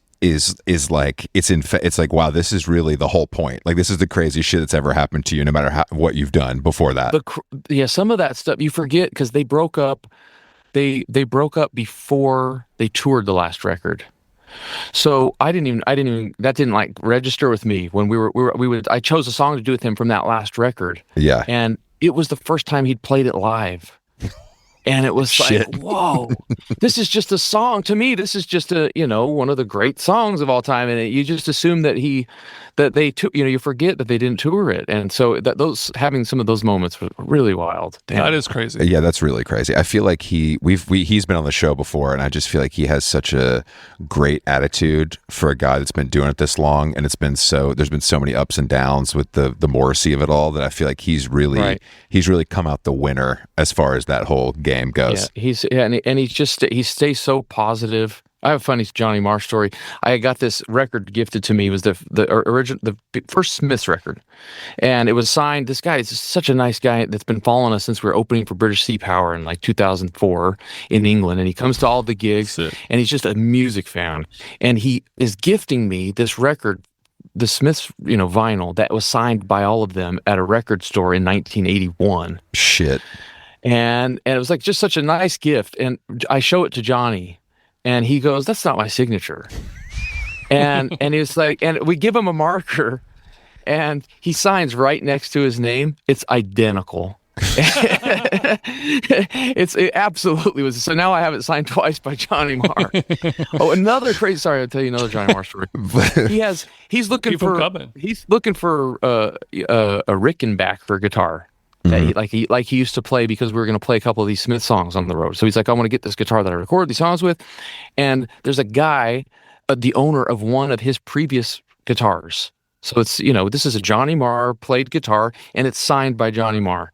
like it's like, wow, this is really the whole point. Like this is the craziest shit that's ever happened to you, no matter what you've done before that. Some of that stuff you forget because they broke up. They broke up before they toured the last record. So I didn't even that didn't like register with me when I chose a song to do with him from that last record. Yeah. And it was the first time he'd played it live. And it was like, whoa, this is just a song. To me, this is just one of the great songs of all time. And you just assume that you forget that they didn't tour it. And so having some of those moments was really wild. Damn. That is crazy. Yeah, that's really crazy. I feel like he's been on the show before, and I just feel like he has such a great attitude for a guy that's been doing it this long. And there's been so many ups and downs with the Morrissey of it all that I feel like he's really come out the winner as far as that whole game goes. Yeah, he stays so positive. I have a funny Johnny Marr story. I got this record gifted to me. It was the first Smiths record, and it was signed. This guy is such a nice guy that's been following us since we were opening for British Sea Power in like 2004 in England, and he comes to all the gigs. And he's just a music fan, and he is gifting me this record, the Smiths, vinyl that was signed by all of them at a record store in 1981. Shit. And it was like just such a nice gift. And I show it to Johnny, and he goes, "That's not my signature." and he's like, and we give him a marker, and he signs right next to his name. It's identical. It absolutely was. So now I have it signed twice by Johnny Marr. Oh, another crazy. Sorry, I'll tell you another Johnny Marr story. He's looking Keep for a Rickenbacker guitar. That he used to play because we were going to play a couple of these Smith songs on the road. So he's like, I want to get this guitar that I recorded these songs with. And there's a guy, the owner of one of his previous guitars. So it's, this is a Johnny Marr played guitar, and it's signed by Johnny Marr.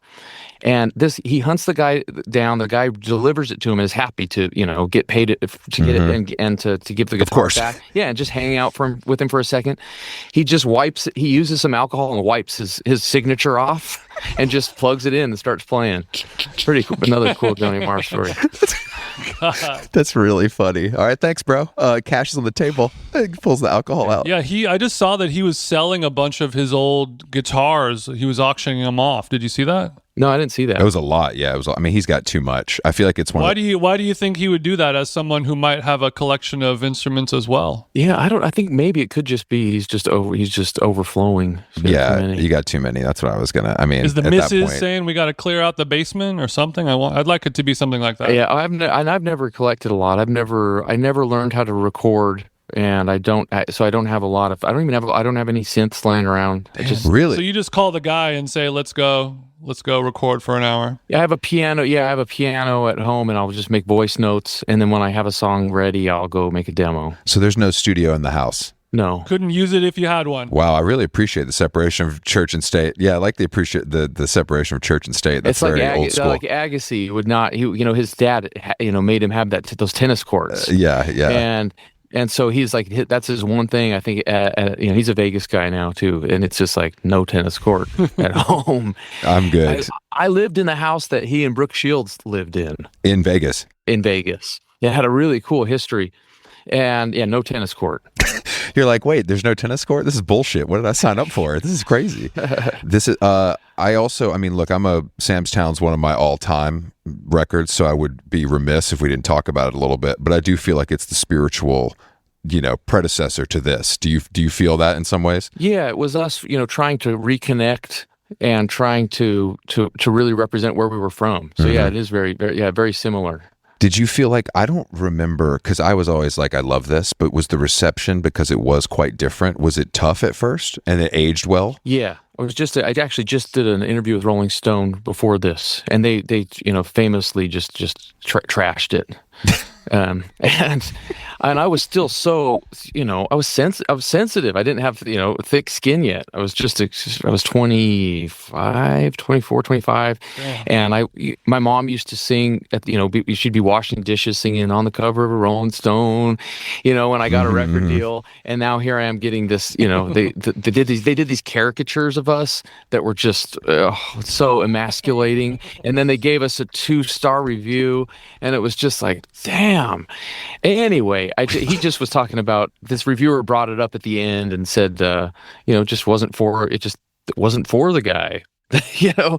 And he hunts the guy down. The guy delivers it to him and is happy to, get paid to get it and to give the guitar back. Yeah, and just hang out with him for a second. He just he uses some alcohol and wipes his signature off and just plugs it in and starts playing. Pretty cool. Another cool Johnny Marr story. That's really funny. All right, thanks, bro. Cash is on the table. He pulls the alcohol out. Yeah, I just saw that he was selling a bunch of his old guitars. He was auctioning them off. Did you see that? No, I didn't see that. It was a lot. Yeah, it was. I mean, he's got too much. I feel like it's one. Why do you think he would do that as someone who might have a collection of instruments as well? Yeah, I think maybe it could just be he's just overflowing. Yeah, you got too many. That's what I was gonna. I mean, Is the at that missus point, saying we got to clear out the basement or something? I'd like it to be something like that. Yeah, I've never collected a lot. I never learned how to record, and I don't have a lot of. I don't have any synths laying around. really? So you just call the guy and say, let's go record for an hour. Yeah, I have a piano. Yeah, I have a piano at home, and I'll just make voice notes. And then when I have a song ready, I'll go make a demo. So there's no studio in the house. No, Couldn't use it if you had one. Wow, I really appreciate the separation of church and state. Yeah, I like the separation of church and state. That's it's like very old school. like Agassi would not. His dad, made him have those tennis courts. Yeah. And so he's like, that's his one thing. I think, he's a Vegas guy now too, and it's just like no tennis court at home. I'm good. I lived in the house that he and Brooke Shields lived In Vegas. in Vegas. It had a really cool history, and no tennis court. You're like, wait, there's no tennis court? This is bullshit. What did I sign up for? This is crazy. This is. Look, Sam's Town's one of my all-time records, so I would be remiss if we didn't talk about it a little bit. But I do feel like it's the spiritual, predecessor to this. Do you feel that in some ways? Yeah, it was us, trying to reconnect and trying to really represent where we were from. So yeah, it is very, very, very similar. Did you feel like, I don't remember, because I was always like, I love this, but was the reception, because it was quite different, was it tough at first and it aged well? Yeah. I actually just did an interview with Rolling Stone before this, and they famously just trashed it. And I was still so, I was sensitive. I didn't have, thick skin yet. I was 24, 25. Yeah. And my mom used to sing she'd be washing dishes singing on the cover of a Rolling Stone, when I got a record deal. And now here I am getting this, they did these caricatures of us that were just so emasculating. And then they gave us a 2-star review, and it was just like, damn. Anyway, he just was talking about, this reviewer brought it up at the end and said, it just wasn't for the guy.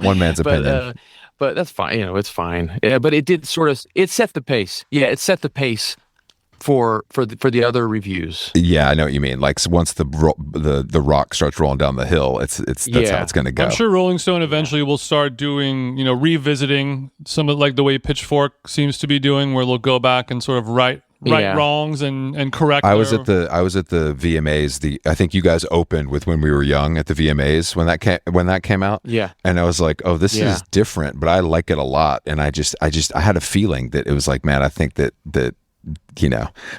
One man's opinion. But that's fine. It's fine. Yeah, but it did it set the pace. Yeah, it set the pace for the other reviews. Yeah, I know what you mean. Like, so once the rock starts rolling down the hill, that's how it's going to go. I'm sure Rolling Stone eventually will start doing, revisiting some of, like, the way Pitchfork seems to be doing, where they'll go back and sort of right wrongs and correct. I was at the VMAs. I think you guys opened with When We Were Young at the VMAs when that came out. Yeah, and I was like, oh, this is different, but I like it a lot. And I had a feeling that it was like, man, I think that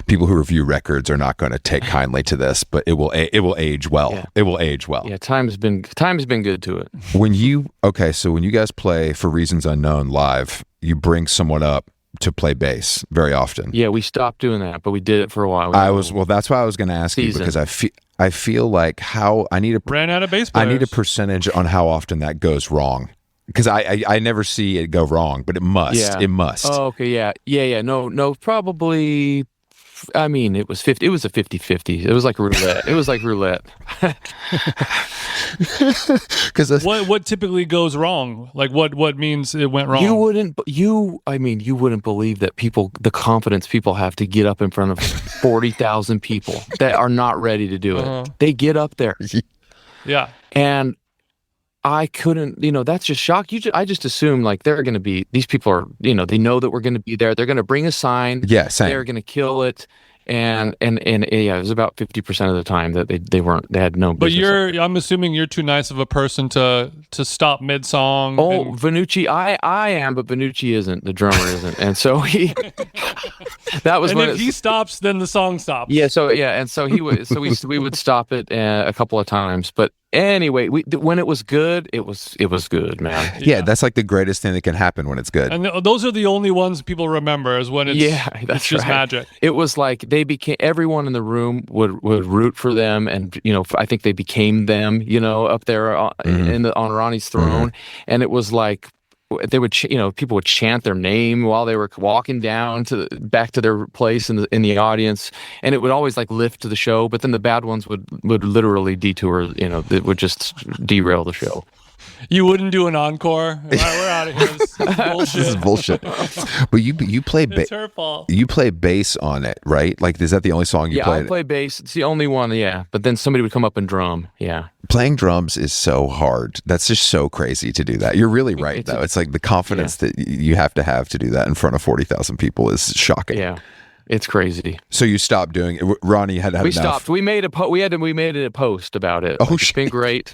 people who review records are not going to take kindly to this, but it will age well. Yeah. It will age well. Yeah, time's been good to it. When you guys play For Reasons Unknown live, you bring someone up to play bass very often. Yeah, we stopped doing that, but we did it for a while. That's why I was going to ask you, because I feel like ran out of bass players. I need a percentage on how often that goes wrong. Because I never see it go wrong, but it must. Yeah. It must. Oh, okay, yeah. No, probably. I mean, it was 50. It was a 50-50. It was like roulette. Because what typically goes wrong? Like what means it went wrong? You wouldn't believe that the confidence people have to get up in front of 40,000 people that are not ready to do it. They get up there. Yeah. And I couldn't, that's just shock. I just assume, like, they're going to be, these people are, they know that we're going to be there. They're going to bring a sign. Yeah, same. They're going to kill it. And it was about 50% of the time that they had no business. But I'm assuming you're too nice of a person to stop mid-song. Oh, Vannucci, I am, but Vannucci isn't. The drummer isn't. And so that was and when if he stops, then the song stops. Yeah, so he would, we would stop it a couple of times. But anyway, when it was good, it was good, man. Yeah, that's like the greatest thing that can happen when it's good. And those are the only ones people remember, is when it's just magic. It was like everyone in the room would root for them, and I think they became them, up there on Ronnie's throne, and it was like they would, people would chant their name while they were walking down back to their place in the audience, and it would always like lift to the show. But then the bad ones would literally detour. It would just derail the show. You wouldn't do an encore. All right, we're out of here. This is bullshit. This is bullshit. But you play It's her fault. you play bass on it, right? Like, is that the only song you Yeah, play? I play bass. It's the only one, yeah. But then somebody would come up and drum, yeah. Playing drums is so hard. That's just so crazy to do that. You're really right, though. It's like the confidence that you have to do that in front of 40,000 people is shocking. Yeah. It's crazy. So you stopped doing it. Ronnie had We enough. stopped. We made we made a post about it. Oh, Like, it's been great.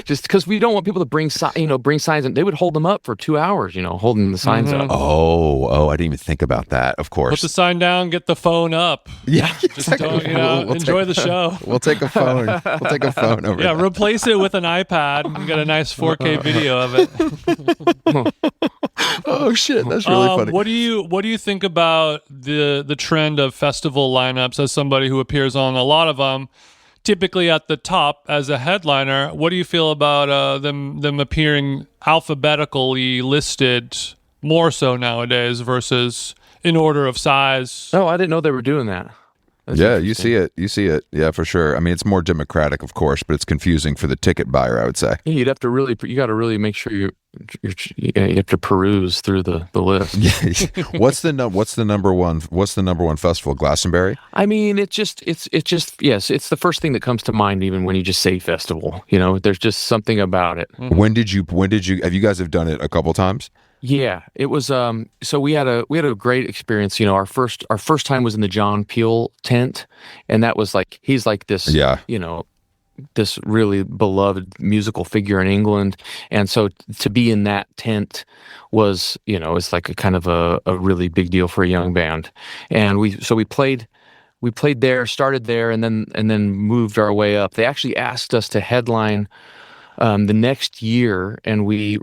Just because we don't want people to bring signs, and they would hold them up for 2 hours, holding the signs up. Oh, I didn't even think about that. Of course. Put the sign down, get the phone up. Yeah, Just don't, enjoy the show. We'll take a phone. We'll take a phone over. Yeah, replace it with an iPad and get a nice 4K video of it. Oh shit, that's really funny. What do you think about the trend of festival lineups? As somebody who appears on a lot of them, typically at the top as a headliner, what do you feel about them appearing alphabetically listed more so nowadays versus in order of size? Oh, I didn't know they were doing that. That's Yeah, you see it. You see it. Yeah, for sure. I mean, it's more democratic, of course, but it's confusing for the ticket buyer, I would say. You got to really make sure you have to peruse through the list. What's the number one festival? Glastonbury? I mean, it's just yes, it's the first thing that comes to mind even when you just say festival. There's just something about it. When did you have you guys have done it a couple times? Yeah, it was. So we had a great experience. Our first time was in the John Peel tent, and that was like he's like this. Yeah. This really beloved musical figure in England, and so to be in that tent was it's like a kind of a really big deal for a young band, and we played there, started there, and then moved our way up. They actually asked us to headline the next year, and we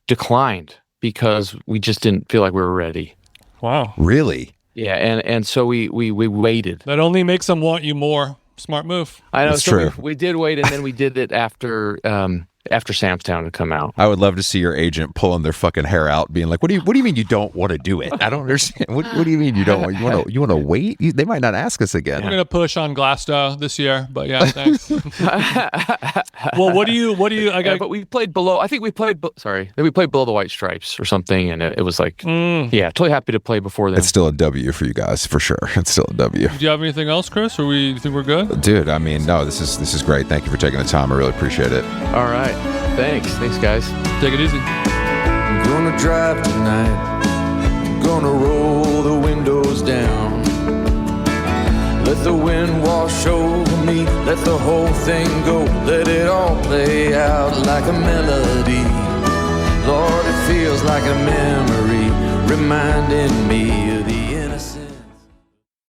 declined because we just didn't feel like we were ready. Wow. Really? Yeah, and so we waited. That only makes them want you more. Smart move. I know. That's So true. we did wait, and then we did it after Samstown had come out. I would love to see your agent pulling their fucking hair out, being like, "What do you mean you don't want to do it? I don't understand. What do you mean you don't want? You want to wait? They might not ask us again." I'm gonna push on Glasto this year, but yeah, thanks. Well, what do you? But we played below. I think we played. We played below the White Stripes or something, and it was like, yeah, totally happy to play before then. It's still a W for you guys, for sure. It's still a W. Do you have anything else, Chris? Or you think we're good? Dude, I mean, no, this is great. Thank you for taking the time. I really appreciate it. All right, thanks, guys. Take it easy. I'm gonna drive tonight. I'm gonna roll the windows down. Let the wind wash over me. Let the whole thing go. Let it all play out like a melody. Lord, it feels like a memory, reminding me of the innocent.